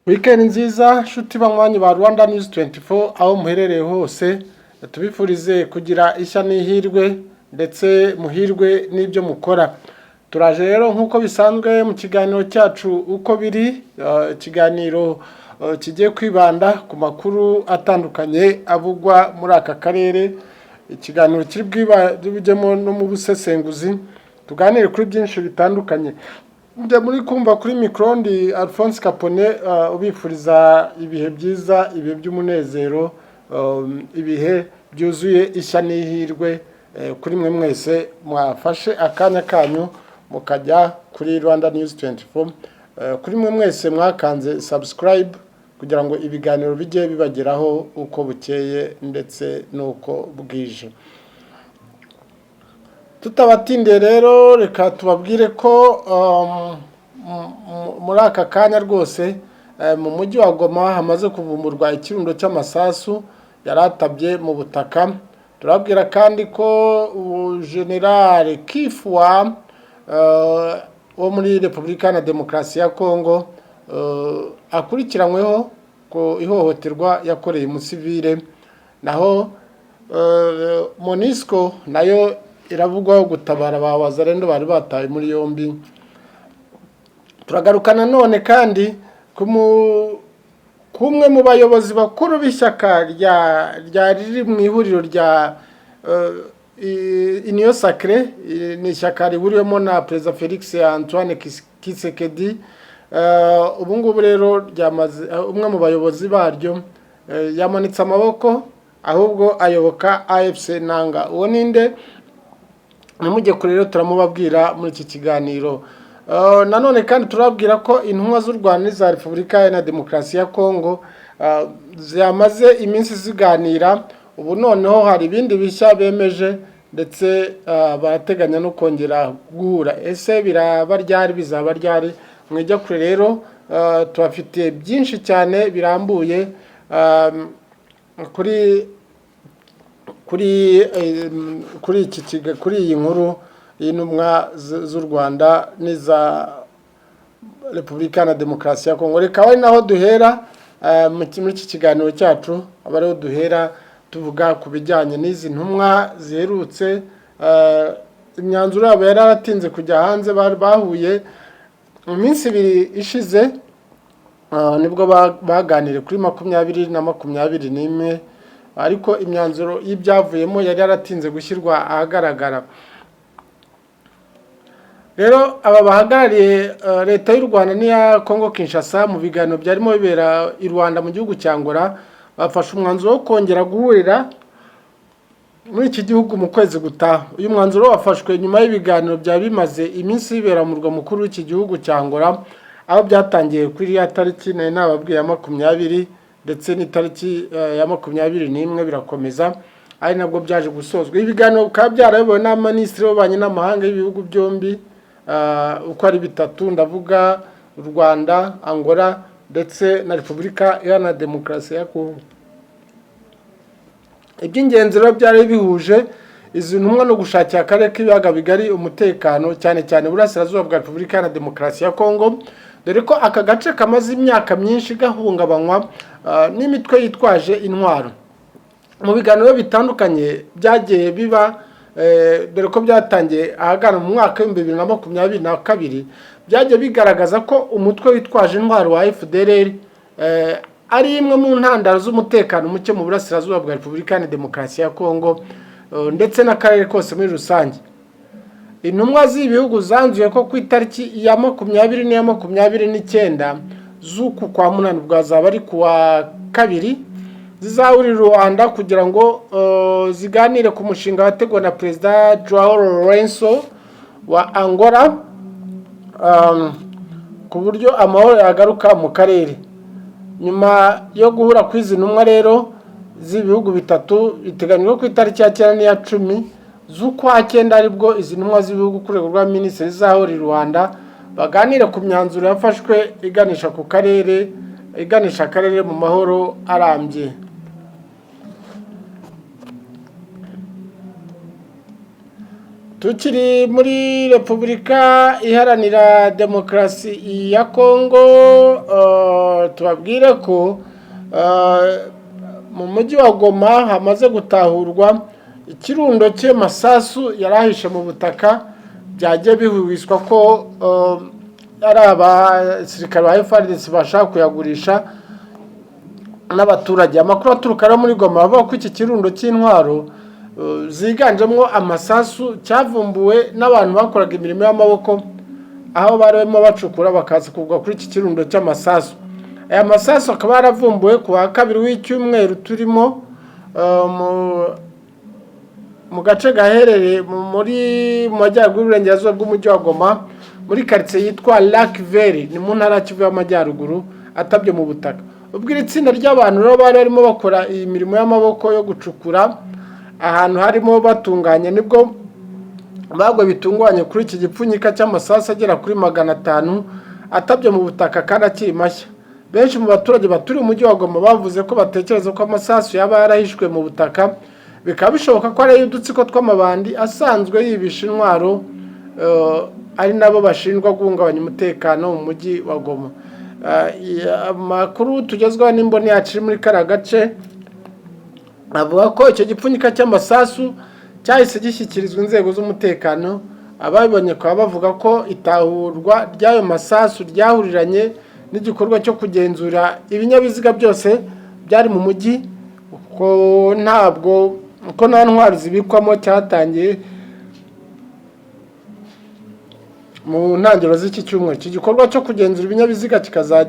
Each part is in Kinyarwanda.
Weekend nziza nshuti banywanyi ba Rwanda News 24 aho muherereye hose tubifurize kugira ishya n'ihirwe ndetse muhirwe n'ibyo mukora. Turaje rero nkuko bisanzwe mu kiganiro cyacu uko biri ikiganiro kigiye kwibanda ku makuru atandukanye avugwa muri aka karere. Ikiganiro kiri bwibajemo no mu busesenguzi tuganire kuri byinshi bitandukanye. Njya muri kumva kuri Mikrondi Alphonse Capone ubifuriza ibihe byiza, ibihe by'umunezero, ibihe byuzuye ishya n'ihirwe kuri mwe mwese mwafashe akanya kanyu mukajya kuri Rwanda News 24, kuri mwe mwese mwakanze subscribe kugira ngo ibiganiro bijye bibageraho uko bukeye ndetse nuko bwije. Tutabatinde rero reka tubabwire ko muri aka kanya rwose mu mujyi wa Goma hamaze kuvumburwa ikirundo cy'amasasu yaratabye mu butaka. Turabwira kandi ko General Kifwa wo muri Repubulika na Demokarasi ya Kongo akurikiranyweho ko ihohoterwa yakoreye umusivile, naho Monisco nayo iravugwaho gutabara abazarendo bari bataye muri yombi. Turagarukana none kandi kumwe mu bayobozi bakuru b'ishyaka rya riri mu ihuriro rya Union Sacrée, ni ishyaka rihuriwemo na Perezida Felix Antoine Tshisekedi. Ubu ngubu rero ryamaze umwe mu bayobozi baryo yamanitse amaboko ahubwo ayoboka AFC Nanga. Uwo ninde? Nimujye kure rero turamubabwira muri iki kiganiro. Nanone kandi turabwira ko intumwa z'u Rwanda za Repubulika na Demokarasi ya Kongo zamaze iminsi ziganira. Ubu noneho hari ibindi bishya bemeje ndetse barateganya no kongera guhura. Ese biraba ryari, bizaba ryari? Mwejya kure rero tubafitiye byinshi cyane birambuye kuri iyi nkuru y'intumwa z'u Rwanda n'iza Repubulika na Demokarasi ya Kongo. Reka ari naho duhera muri iki kiganiro cyacu, aba ariho duhera tuvuga ku bijyanye n'izi ntumwa ziherutse. Imyanzuro yabo yaratinze kujya hanze, bahuye mu minsi ibiri ishize nibwo baganiriye kuri 20 na 21, ariko imyanzuro y'ibyavuyemo yari yaratinze gushyirwa ahagaragara. Rero aba bahagarariye leta y'u Rwanda n'iya Kongo Kinshasa mu biganiro byarimo bibera i Rwanda mu gihugu cya Angola bafashe umwanzuro wo kongera guhurira muri iki gihugu mu kwezi gutaha. Uyu mwanzuro wafashwe nyuma y'ibiganiro byari bimaze iminsi bibera mu murwa mukuru w'iki gihugu cya Angola, aho byatangiye kuri ya tariki nababwiye ya 20 ndetse n'itariki ya 21 birakomeza, ari nabwo byaje gusozwa. Ibiganiro bikaba byarayobowe n'abaminisitiri b'ububanyi n'amahanga y'ibihugu byombi uko ari bitatu, ndavuga u Rwanda, Angola ndetse na Repubulika Iharanira Demokarasi ya Kongo. Iby'ingenzi rero byari bihuje izi ntumwa no gushakira akarere k'ibiyaga bigari umutekano, cyane cyane burasirazuba bwa Repubulika Iharanira Demokarasi ya Kongo, dore ko aka gace kamaze imyaka myinshi gahungabanywa n'imitwe yitwaje intwaro. Mu biganiro bitandukanye byagiye biba, dore ko byatangiye ahagana mu mwaka wa 2022, byagiye bigaragaza ko umutwe witwaje intwaro wa FDLR ari imwe mu ntandaro z'umutekano muke mu burasirazuba bwa Repubulika Iharanira Demokarasi ya Kongo ndetse n'akarere kose muri rusange. Intumwa z'ibihugu zanzuye ko ku itariki ya 20 n'iya 29 z'uku kwa munani bwazaba ari kuwa kabiri zizahurira Rwanda kugira ngo ziganire ku mushinga wateguwe na Perezida Joao Lourenço wa Angola ku buryo amahoro yagaruka mu karere. Nyuma yo guhura kw'izi ntumwa rero z'ibihugu bitatu biteganyijwe ku itariki ya 9 n'iya 10 z'ukwa 9 aribwo izi ntumwa z'ibihugu ku rwego rwa minisitiri zizahurira Rwanda baganire ku myanzuro yafashwe iganisha akarere mu mahoro arambye. Tukiri muri Repubulika Iharanira Demokarasi ya Kongo, tubabwire ko mu mujyi wa Goma hamaze gutahurwa ikirundo cy'amasasu yarahishe mu butaka, byagiye bihwiswa ko ari abasirikare ba FARDC bashaka kuyagurisha n'abaturage. Amakuru aturuka muri Goma avuga ko iki kirundo cy'intwaro ziganjemo amasasu cyavumbuwe n'abantu bakoraga imirimo y'amaboko, aho barimo bacukura bakaza kugwa kuri iki kirundo cy'amasasu. Aya masasu akaba yaravumbuwe ku wa kabiri w'icyumweru turimo mu gace gaherereye muri majyaruguru y'uburengerazuba bw'umujyi wa Goma, muri quartier yitwa Lac Vert, ni mu ntara Kivu y'Amajyaruguru, atabye mu butaka. Ubwo iri tsinda ry'abantu rero bari barimo bakora iyi mirimo y'amaboko yo gucukura ahantu harimo batunganya, nibwo bagwe bitunganye kuri iki gipfunyika cy'amasasu agera kuri 500 atabye mu butaka kandi akiri mashya. Benshi mu baturage baturiye umujyi wa Goma bavuze ko batekereza ko amasasu yaba yarahishwe mu butaka, bikaba bishoboka ko ari udutsiko tw'amabandi asanzwe yibisha intwaro, ari nabo bashinjwa guhungabanya umutekano mu mujyi wa Goma. Amakuru tugezweho n'imboni yacu muri kara gace avuga ko icyo gipfunyika cy'amasasu cyahise gishyikirizwa inzego z'umutekano. Ababibonye kwa bavuga ko itahurwa ry'ayo masasu ryahuriranye n'igikorwa cyo kugenzura ibinyabiziga byose byari mu mujyi, ko nta ntwaro zibikwamo cyatangiye mu ntangiriro z'iki cyumweru. Iki gikorwa cyo kugenzura ibinyabiziga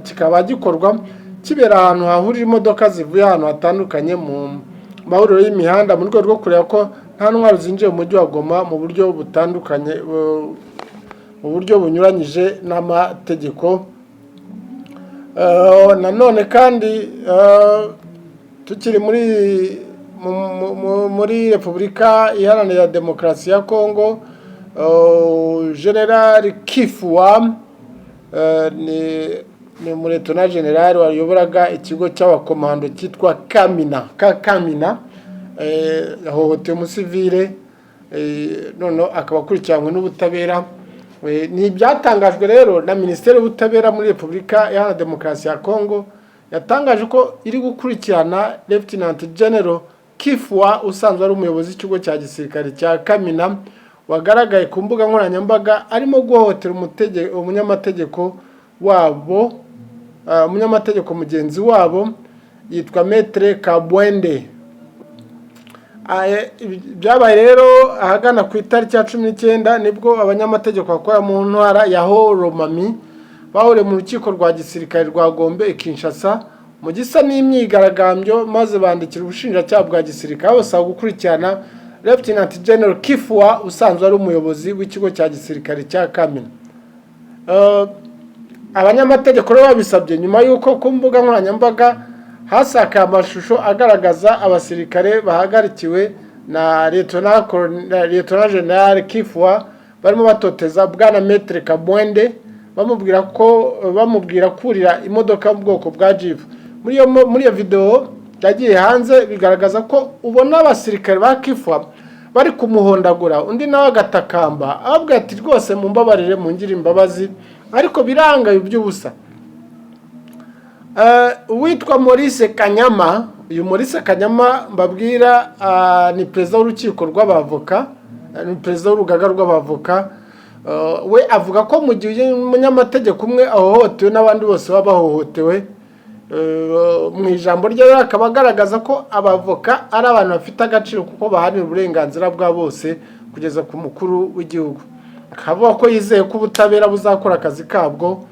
kikaba gikorwa kibera ahantu hahurira imodoka zivuye ahantu hatandukanye mu mahuriro y'imihanda, mu rwego rwo kureba ko nta ntwaro zinjiye mu mujyi wa Goma mu buryo butandukanye, mu buryo bunyuranyije n'amategeko. Nanone kandi tukiri muri Repubulika Iharanira Demokarasi ya Kongo, General Kifwa ni Muretona General wayoboraga ikigo cy'abakomando cyitwa Kamina, ahohotewe umusivile, none akaba akurikiranwe n'ubutabera. Ni byatangajwe rero na Minisiteri y'Ubutabera muri Repubulika Iharanira Demokarasi ya Kongo, yatangaje ko iri gukurikirana Lieutenant General Kifwa usanzwe ari umuyobozi w'ikigo cya gisirikare cya Kamina, wagaragaye ku mbuga nkoranyambaga arimo guhohotera umunyamategeko mugenzi wabo yitwa Maître Kabwende. Byabaye rero ahagana ku itariki ya 19 nibwo abanyamategeko bakora mu ntwara ya Horomami bahuriye mu rukiko rwa gisirikare rwa Gombe Kinshasa mu gisa n'imyigaragambyo, maze bandikira ubushinjacyaha bwa gisirikare basaba gukurikirana Lieutenant General Kifwa usanzwe ari umuyobozi w'ikigo cya gisirikare cya Kamina. Abanyamategeko rero babisabye nyuma y'uko ku mbuga nkoranyambaga hasakaye amashusho agaragaza abasirikare bahagarikiwe na Lieutenant General Kifwa barimo batoteza bwana Maître Kabwende, bamubwira kurira imodoka mu bwoko bwa Jeep. Muri iyo video yagiye hanze bigaragaza ko ubona abasirikare ba Kifwa bari kumuhondagura, undi nawe agatakamba ababwira ati rwose mumbabarire mungire imbabazi, ariko biranga iby'ubusa. Witwa Maurice Kanyama, uyu Maurice Kanyama mbabwira ni perezida w'urukiko rw'abavoka, ni perezida w'urugaga rw'abavoka. We avuga ko mu gihe umunyamategeko umwe ahohotewe n'abandi bose baba bahohotewe, mu ijambo rye akaba agaragaza ko abavoka ari abantu bafite agaciro kuko baharanira uburenganzira bwa bose kugeza ku mukuru w'igihugu. Akavuga ko yizeye ko ubutabera buzakora akazi kabwo.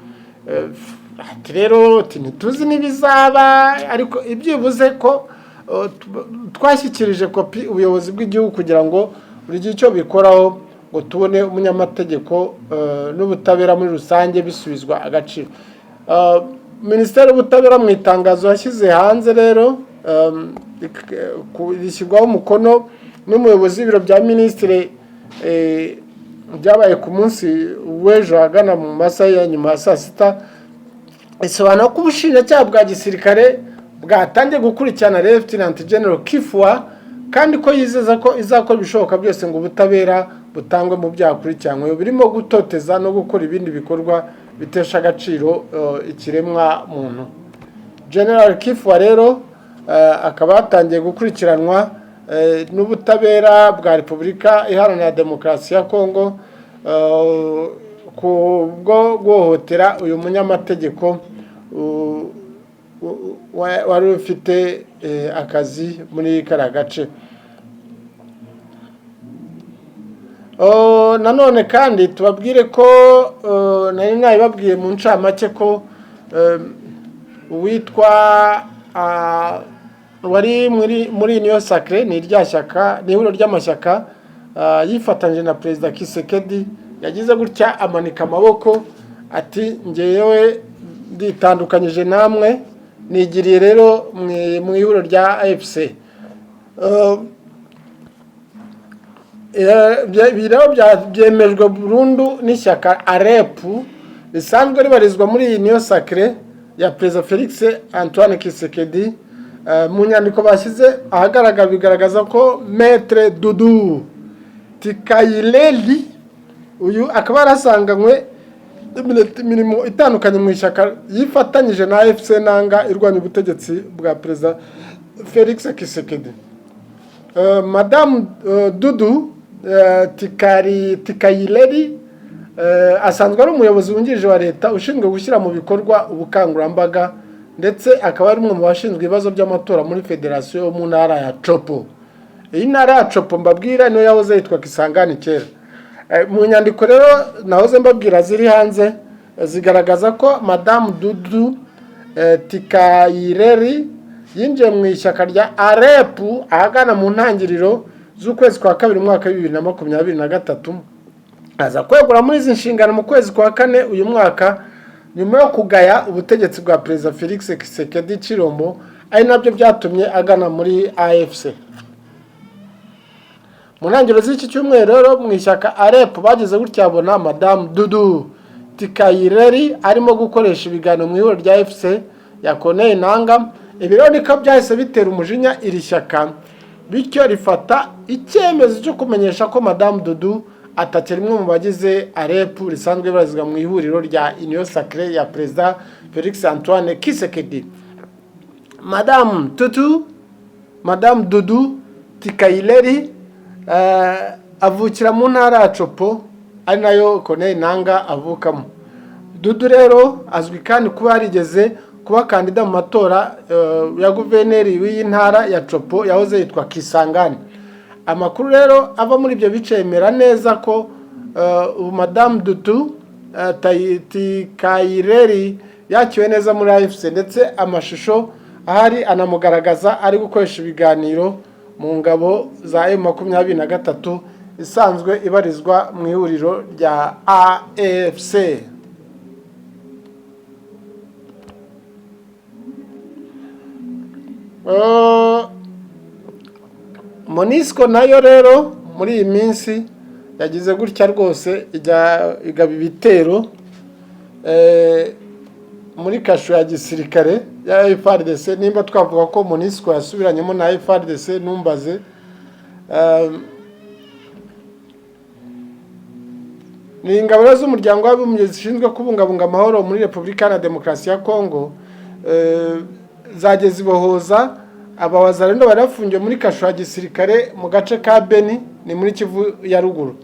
Ati rero ntituzi n'ibizaba, ariko ibyibuze ko twashyikirije kopi ubuyobozi bw'igihugu kugira ngo buri gihe icyo bikoraho ngo tubone umunyamategeko n'ubutabera muri rusange bisubizwa agaciro. Minisiteri y'Ubutabera mu itangazo yashyize hanze rero rishyirwaho umukono n'umuyobozi w'ibiro bya minisitiri, byabaye ku munsi w'ejo hagana mu masaha ya nyuma ya saa sita, isobanura ko ubushinjacyaha bwa gisirikare bwatangiye gukurikirana Lieutenant General Kifwa, kandi ko yizeza ko izakora ibishoboka byose ngo ubutabera butangwe mu byakurikiranywe birimo gutoteza no gukora ibindi bikorwa bitesha agaciro ikiremwa muntu. General Kifwa rero akaba yatangiye gukurikiranwa n'ubutabera bwa Repubulika Iharanira Demokarasi ya Kongo kubwo guhohotera uyu munyamategeko wari ufite akazi muri kariya gace. Nanone kandi tubabwire ko nari nabibabwiye mu ncamake ko uwitwa wari muri niyo sacre ni irya shyaka ni ihuriro ry'amashyaka yifatanyije na Perezida Kisekedi yagize gutya amanika amaboko ati ngewe nditandukanyije namwe nigiriye rero mu ihuriro rya AFC. Byemejwe burundu n'ishyaka AREP risanzwe ribarizwa muri iyi niyo sacre ya Perezida Felix Antoine Kisekedi. Mu nyandiko bashyize ahagaragara bigaragaza ko Maître Dudu Tikayireri uyu akaba yarasanganywe imirimo itandukanye mu ishyaka yifatanyije na AFC nanga irwanya ubutegetsi bwa Perezida Felix Kisekedi. Madame Dudu Tikayireri asanzwe ari umuyobozi wungirije wa leta ushinzwe gushyira mu bikorwa ubukangurambaga ndetse akaba ari umwe mu bashinzwe ibibazo by'amatora muri federasiyo yo mu ntara ya Chopo. Iyi ntara ya Chopo mbabwira niyo yahoze yitwa Kisangani kera. Mu nyandiko rero nahoze mbabwira ziri hanze zigaragaza ko Madame Dudu Tikayireri yinjiye mu ishyaka rya AREP ahagana mu ntangiriro z'ukwezi kwa kabiri mwaka 2023 aza kwegura muri izi nshingano mu kwezi kwa kane uyu mwaka nyuma yo kugaya ubutegetsi bwa Perezida Felix Kisekedi Chilombo ari nabyo byatumye agana muri AFC. Mu ntangiriro z'iki cyumweru rero mu ishyaka AREP bageze gutyabona Madame Dudu Tikayireri arimo gukoresha ibiganiro mu ihuriro rya AFC ya Corneille Nangaa. Ibiro niko byahise bitera umujinya iri shyaka bityo rifata icyemezo cyo kumenyesha ko Madame Dudu atakiri umwe mu bagize AREP risanzwe barizwa mu ihuriro rya Union Sacrée ya Perezida Felix Antoine Kisekedi. Madame Dudu Tikayireri avukira mu ntara ya Chopo ari nayo Corneille Nangaa avukamo. Dudu rero azwi kandi kuba yarigeze kuba kandida mu matora ya guverineri w'iyi ntara ya Chopo yahoze yitwa Kisangani. Amakuru rero ava muri ibyo bicemera neza ko Madame Dudu Tikayireri yakiwe neza muri AFC ndetse amashusho ahari anamugaragaza ari gukoresha ibiganiro mu ngabo za M23 isanzwe ibarizwa mu ihuriro rya AFC. Monisco nayo rero muri iyi minsi yagize gutya rwose igaba ibitero muri kasho ya gisirikare ya FARDC. Nimba twavuga ko Monisco yasubiranyemo na FARDC numbaze. Ni ingabo z'umuryango w'abibumbye zishinzwe kubungabunga amahoro muri Repubulika Iharanira Demokarasi ya Kongo zageze ibohoza abawazarendo barafungiye muri kasho ya gisirikare mu gace ka Beni ni muri Kivu ya ruguru.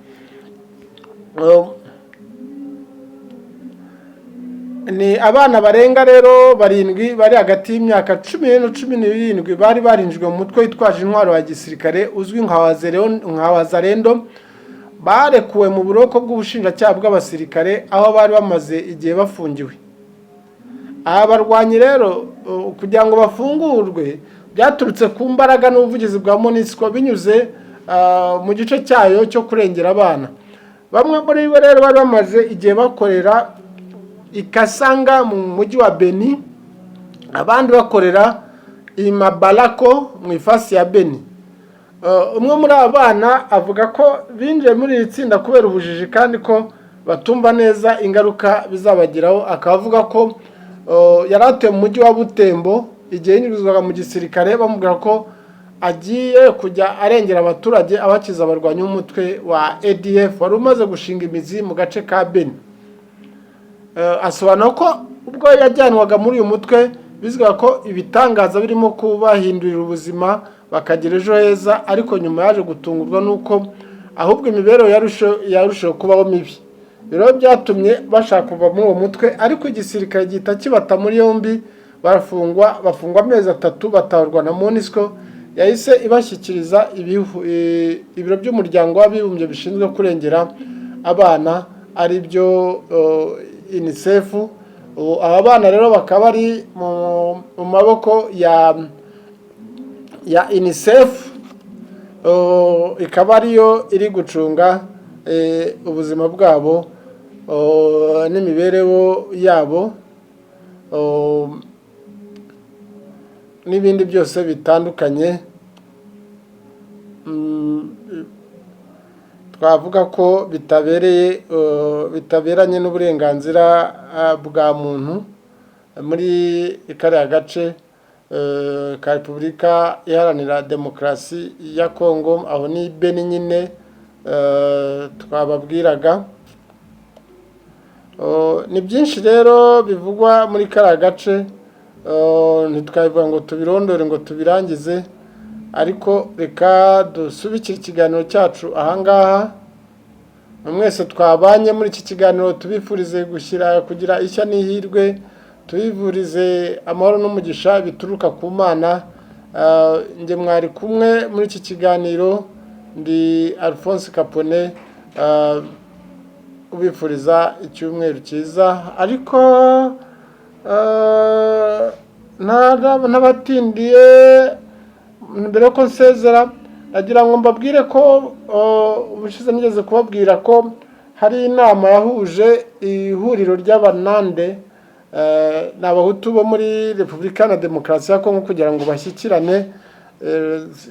Ni abana barenga rero barindwi bari hagati y'imyaka 10 no 17 bari barinjwe mu mutwe witwaje intwaro ya gisirikare uzwi nka wazarendo barekuwe mu buroko bw'ubushinjacyaha bw'abasirikare aho bari bamaze igihe bafungiwe. Abarwanyi rero kugira ngo bafungurwe byaturutse ku mbaraga n'ubuvugizi bwa Monisco binyuze mu gice cyayo cyo kurengera abana. Bamwe muri bo rero bari bamaze igihe bakorera Ikasanga mu mujyi wa Beni, abandi bakorera Imabalako mu ifasi ya Beni. Umwe muri abana avuga ko binjiye muri iri tsinda kubera ubujiji kandi ko batumva neza ingaruka bizabagiraho. Akavuga ko yaratuye mu mujyi wa Butembo igihe yinjizwaga mu gisirikare bamubwira ko agiye kujya arengera abaturage abakiza abarwanyi b'umutwe wa ADF wari umaze gushinga imizi mu gace ka Beni. Asobanura ko ubwo yajyanwaga muri uyu mutwe bizwa ko ibitangaza birimo kubahindurira ubuzima bakagira ejo heza, ariko nyuma yaje gutungurwa nuko ahubwo imibereho yarushaho kubaho mibi. Rero byatumye bashaka kuva muri uwo mutwe, ariko igisirikare gihita kibata muri yombi, bafungwa amezi 3 batahurwa na MONUSCO. Yahise ibashyikiriza ibiro by'umuryango w'abibumbye bishinzwe kurengera abana, ari byo UNICEF. Aba bana rero bakaba ari mu maboko ya UNICEF, ikaba ariyo iri gucunga ubuzima bwabo n'imibereho yabo n'ibindi byose bitandukanye. Twavuga ko bitaberanye n'uburenganzira bwa muntu muri kariya gace ka Repubulika Iharanira Demokarasi ya Kongo, aho ni Beni nyine twababwiraga. Ni byinshi rero bivugwa muri kariya gace, ntitwabivuga ngo tubirondore ngo tubirangize, ariko reka dusubikire ikiganiro cyacu ahangaha. Mwese twabanye muri iki kiganiro tubifurize kugira ishya n'ihirwe, tubivurize amahoro n'umugisha bituruka ku Mana. Nge mwari kumwe muri iki kiganiro, ndi Alphonse Kapone, ubifuriza icyumweru cyiza. Ariko n'abatindiye mbere ko nsezera, nagira ngo mbabwire ko ubushize nigeze kubabwira ko hari inama yahuje ihuriro ry'abanande n'abahutu bo muri Repubulika na Demokarasi ya Kongo kugira ngo bashyikirane.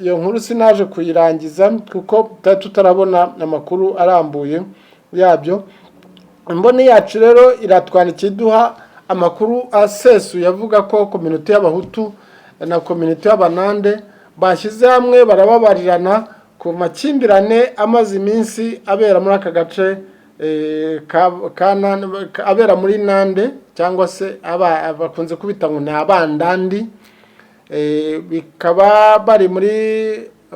Iyo nkuru sinaje kuyirangiza kuko tutarabona amakuru arambuye yabyo. Imboni yacu rero iratwandikiye iduha amakuru asesuye avuga ko community y'abahutu na community y'abanande bashyize hamwe barababarirana ku makimbirane amaze iminsi abera muri aka gace abera muri Nande, cyangwa se bakunze kubita ngo ni abandandi. Bikaba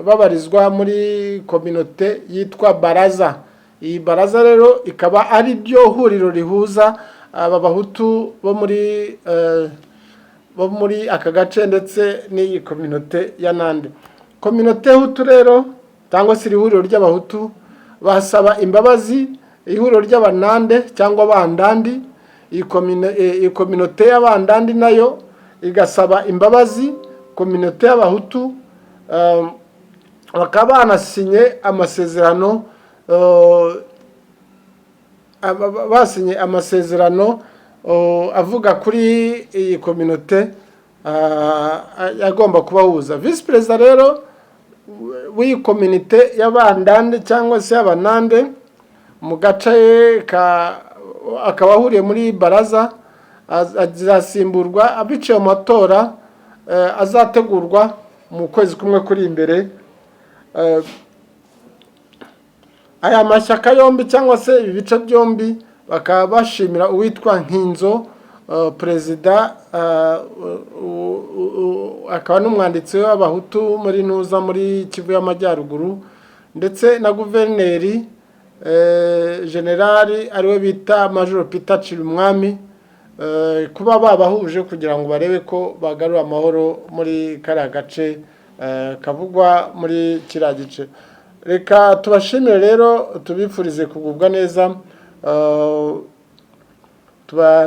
babarizwa muri community yitwa Baraza. Iyi Baraza rero ikaba ari ryo huriro rihuza aba bahutu bo muri aka gace ndetse n'iyi community ya Nande. Community y'Hutu rero cyangwa se ihuriro ry'abahutu basaba imbabazi ihuriro ry'abanande cyangwa abandandi. Iyi community y'abandandi nayo igasaba imbabazi community y'abahutu. Bakaba banasinye amasezerano, avuga kuri iyi community yagomba kubahuza. Vice President rero w'iyi community y'abandande cyangwa se y'abanande mu gace akaba ahuriye muri Baraza, azasimburwa abiciye mu matora azategurwa mu kwezi kumwe kuri imbere. Aya mashyaka yombi cyangwa se ibi bice byombi bakaba bashimira uwitwa Nkinzo, perezida akaba n'umwanditsi w'abahutu muri Kivu y'Amajyaruguru, ndetse na guverineri generali ariwe bita Major Peter Chirumwami, kuba babahuje kugira ngo barebe ko bagarura amahoro muri kariya gace kavugwa muri kiriya gice. Reka tubashimire rero, tubifurize kugubwa neza,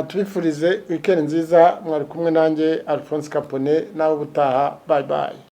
tubifurize weekend nziza. Mwari kumwe nanjye Alphonse Kapone, nawe ubutaha. Bye bye.